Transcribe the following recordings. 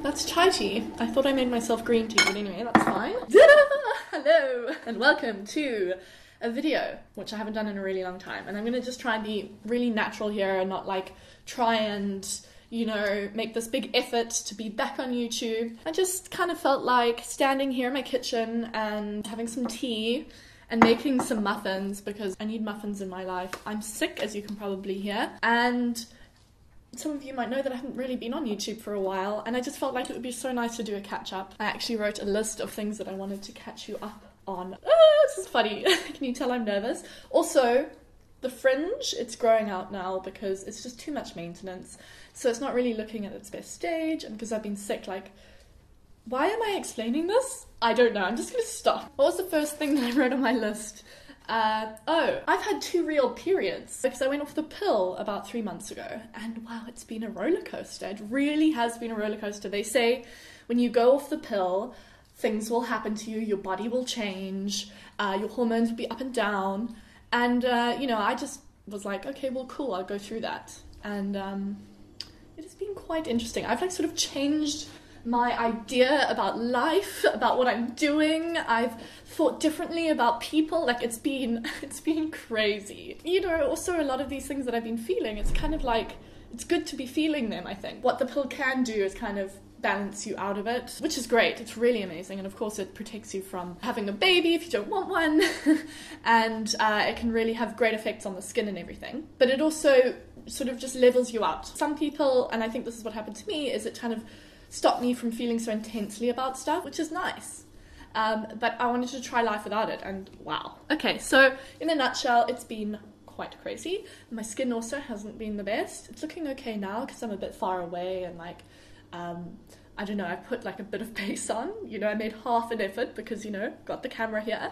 That's chai tea. I thought I made myself green tea, but anyway, that's fine. Hello, and welcome to a video, which I haven't done in a really long time. And I'm going to just try and be really natural here and not like try and, you know, make this big effort to be back on YouTube. I just kind of felt like standing here in my kitchen and having some tea and making some muffins because I need muffins in my life. I'm sick, as you can probably hear, and some of you might know that I haven't really been on YouTube for a while, and I just felt like it would be so nice to do a catch-up. I actually wrote a list of things that I wanted to catch you up on. This is funny. Can you tell I'm nervous? Also, the fringe, it's growing out now because it's just too much maintenance. So it's not really looking at its best stage, and because I've been sick, like, why am I explaining this? I don't know. I'm just going to stop. What was the first thing that I wrote on my list? I've had 2 real periods because I went off the pill about 3 months ago, and wow, it's been a roller coaster. It really has been a roller coaster. They say when you go off the pill, things will happen to you, your body will change, your hormones will be up and down, and you know, I just was like, okay, well, cool, I'll go through that, and it has been quite interesting. I've like sort of changed my idea about life, about what I'm doing. I've thought differently about people. Like, it's been crazy. You know, also a lot of these things that I've been feeling, it's kind of like, it's good to be feeling them, I think. What the pill can do is kind of balance you out of it, which is great. It's really amazing, and of course it protects you from having a baby if you don't want one, and it can really have great effects on the skin and everything. But it also sort of just levels you out. Some people, and I think this is what happened to me, is it kind of stopped me from feeling so intensely about stuff, which is nice. But I wanted to try life without it, and wow. Okay, so in a nutshell, it's been quite crazy. My skin also hasn't been the best. It's looking okay now because I'm a bit far away, and like, I don't know, I put like a bit of base on. You know, I made half an effort because, you know, got the camera here.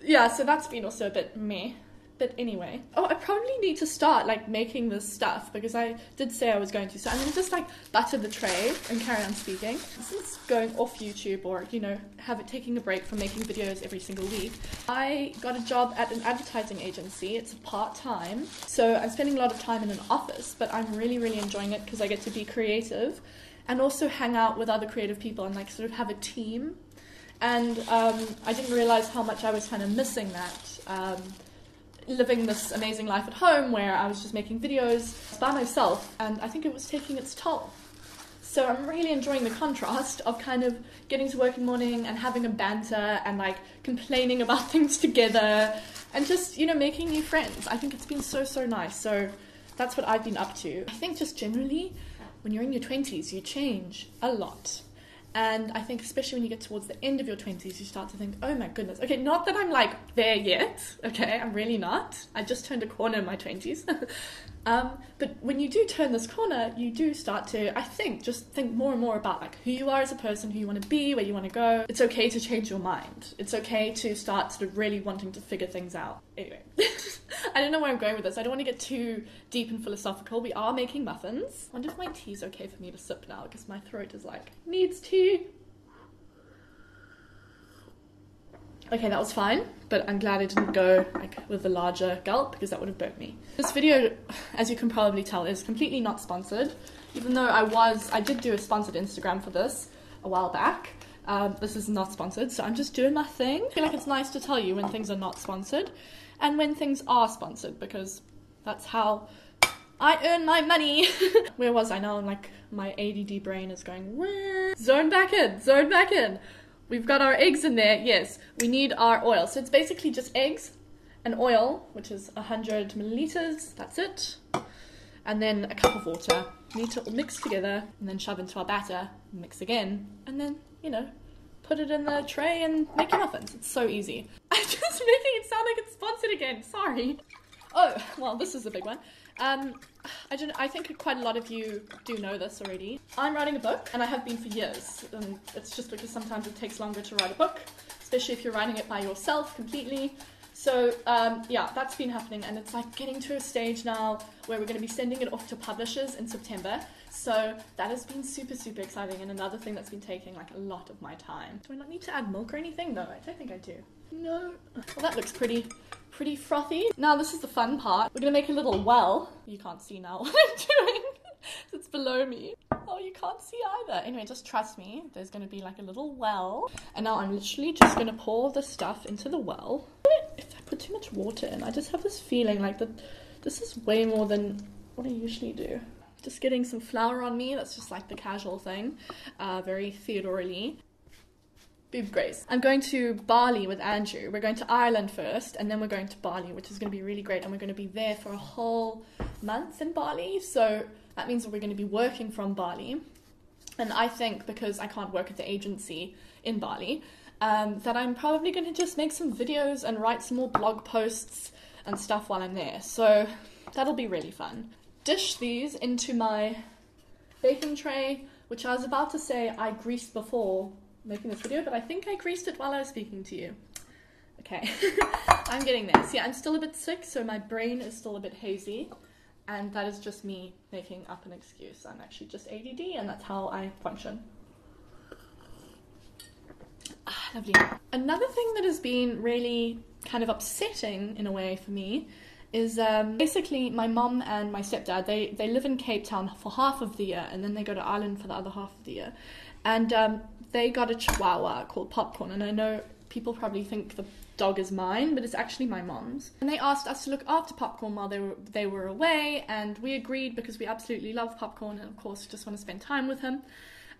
Yeah, so that's been also a bit meh. But anyway, I probably need to start like making this stuff because I did say I was going to. So I'm going to just like butter the tray and carry on speaking. Since going off YouTube, or, you know, taking a break from making videos every single week, I got a job at an advertising agency. It's part-time. So I'm spending a lot of time in an office, but I'm really, really enjoying it because I get to be creative and also hang out with other creative people and like sort of have a team. And I didn't realize how much I was kind of missing that. Living this amazing life at home where I was just making videos by myself, and I think it was taking its toll. So I'm really enjoying the contrast of kind of getting to work in the morning and having a banter and like complaining about things together and just, you know, making new friends. I think it's been so, so nice. So that's what I've been up to. I think just generally when you're in your 20s, you change a lot. And I think especially when you get towards the end of your 20s, you start to think, oh my goodness. Okay, not that I'm like there yet. Okay, I'm really not. I just turned a corner in my 20s. But when you do turn this corner, you do start to, I think, just think more and more about like who you are as a person, who you want to be, where you want to go. It's okay to change your mind. It's okay to start sort of really wanting to figure things out. Anyway, I don't know where I'm going with this. I don't want to get too deep and philosophical. We are making muffins. I wonder if my tea's okay for me to sip now because my throat is like, needs tea. Okay, that was fine, but I'm glad I didn't go like with a larger gulp because that would have burnt me. This video, as you can probably tell, is completely not sponsored, even though I did do a sponsored Instagram for this a while back. This is not sponsored, so I'm just doing my thing. I feel like it's nice to tell you when things are not sponsored and when things are sponsored because that's how I earn my money. Where was I now? Like, my ADD brain is going, zone back in, zone back in. We've got our eggs in there, yes. We need our oil. So it's basically just eggs and oil, which is 100 milliliters, that's it. And then a cup of water. We need to all mix together and then shove into our batter, mix again, and then, you know, put it in the tray and make your muffins. It's so easy. I'm just making it sound like it's sponsored again, sorry. Oh, well, this is a big one. I think quite a lot of you do know this already. I'm writing a book, and I have been for years. It's just because sometimes it takes longer to write a book, especially if you're writing it by yourself completely. So yeah, that's been happening, and it's like getting to a stage now where we're going to be sending it off to publishers in September. So that has been super, super exciting, and another thing that's been taking like a lot of my time. Do I not need to add milk or anything? No, I don't think I do. No. Well, that looks pretty frothy. Now this is the fun part. We're going to make a little well. You can't see now what I'm doing. It's below me. Oh, you can't see either. Anyway, just trust me. There's going to be like a little well. And now I'm literally just going to pour the stuff into the well. If I put too much water in, I just have this feeling like that this is way more than what I usually do. Just getting some flour on me. That's just like the casual thing. Very Theodora-y. Boob grace. I'm going to Bali with Andrew. We're going to Ireland first, and then we're going to Bali, which is going to be really great. And we're going to be there for a whole month in Bali. So that means that we're going to be working from Bali. And I think, because I can't work at the agency in Bali, that I'm probably going to just make some videos and write some more blog posts and stuff while I'm there. So that'll be really fun. Dish these into my baking tray, which I was about to say I greased before making this video, but I think I greased it while I was speaking to you. Okay, I'm getting there. See, I'm still a bit sick, so my brain is still a bit hazy, and that is just me making up an excuse. I'm actually just ADD, and that's how I function. Ah, lovely. Another thing that has been really kind of upsetting in a way for me is basically my mum and my stepdad, they live in Cape Town for half of the year, and then they go to Ireland for the other half of the year. And they got a chihuahua called Popcorn, and I know people probably think the dog is mine, but it's actually my mom's. And they asked us to look after Popcorn while they were away, and we agreed because we absolutely love Popcorn, and of course just want to spend time with him.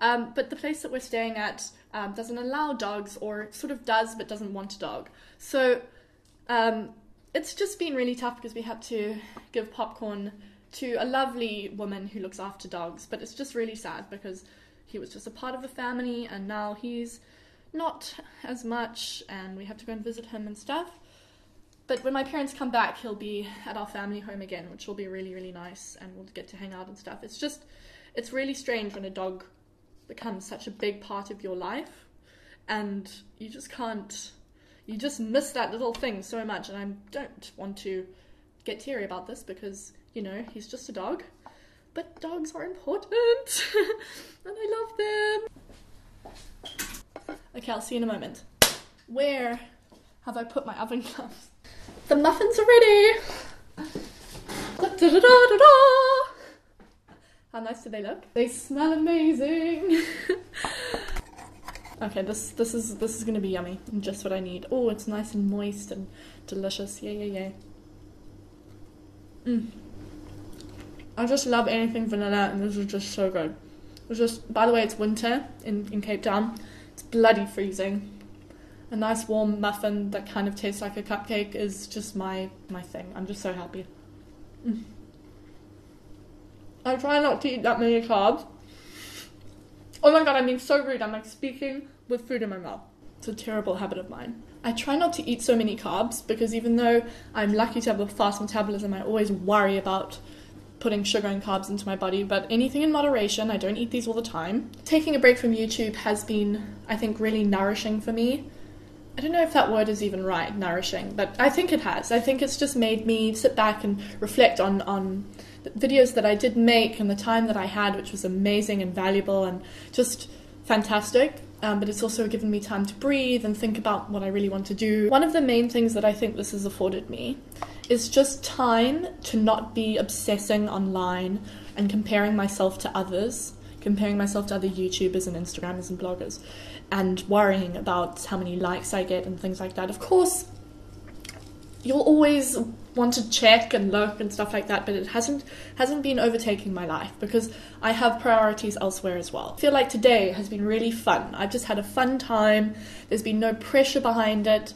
But the place that we're staying at doesn't allow dogs, or sort of does but doesn't want a dog. So it's just been really tough because we had to give Popcorn to a lovely woman who looks after dogs, but it's just really sad because he was just a part of the family, and now he's not as much, and we have to go and visit him and stuff. But when my parents come back, he'll be at our family home again, which will be really, really nice, and we'll get to hang out and stuff. It's really strange when a dog becomes such a big part of your life, and you just miss that little thing so much. And I don't want to get teary about this because, you know, he's just a dog. But dogs are important, and I love them. Okay, I'll see you in a moment. Where have I put my oven gloves? The muffins are ready! Da-da-da-da-da-da. How nice do they look? They smell amazing! Okay, this is gonna be yummy, and just what I need. Oh, it's nice and moist and delicious. Yay. I just love anything vanilla, and this is just so good. It's just, by the way, it's winter in Cape Town. It's bloody freezing. A nice warm muffin that kind of tastes like a cupcake is just my thing. I'm just so happy. I try not to eat that many carbs. Oh my god, I'm being so rude. I'm like speaking with food in my mouth. It's a terrible habit of mine. I try not to eat so many carbs because even though I'm lucky to have a fast metabolism, I always worry about putting sugar and carbs into my body, but anything in moderation. I don't eat these all the time. Taking a break from YouTube has been, I think, really nourishing for me. I don't know if that word is even right, nourishing, but I think it has. I think it's just made me sit back and reflect on the videos that I did make and the time that I had, which was amazing and valuable and just fantastic. But it's also given me time to breathe and think about what I really want to do. One of the main things that I think this has afforded me is just time to not be obsessing online and comparing myself to others, comparing myself to other YouTubers and Instagrammers and bloggers, and worrying about how many likes I get and things like that. Of course, you'll always want to check and look and stuff like that, but it hasn't been overtaking my life because I have priorities elsewhere as well. I feel like today has been really fun. I've just had a fun time. There's been no pressure behind it.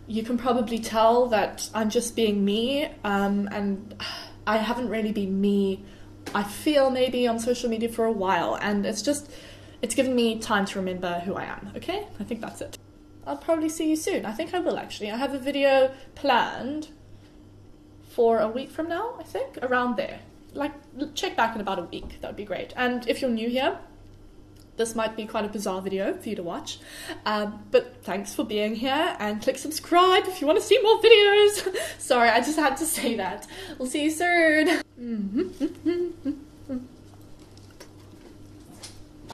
You can probably tell that I'm just being me, and I haven't really been me, I feel, maybe on social media for a while, and it's given me time to remember who I am, okay? I think that's it. I'll probably see you soon. I think I will, actually. I have a video planned for a week from now, I think, around there. Like, check back in about a week. That would be great. And if you're new here, this might be quite a bizarre video for you to watch, but thanks for being here, and click subscribe if you want to see more videos. Sorry, I just had to say that. We'll see you soon.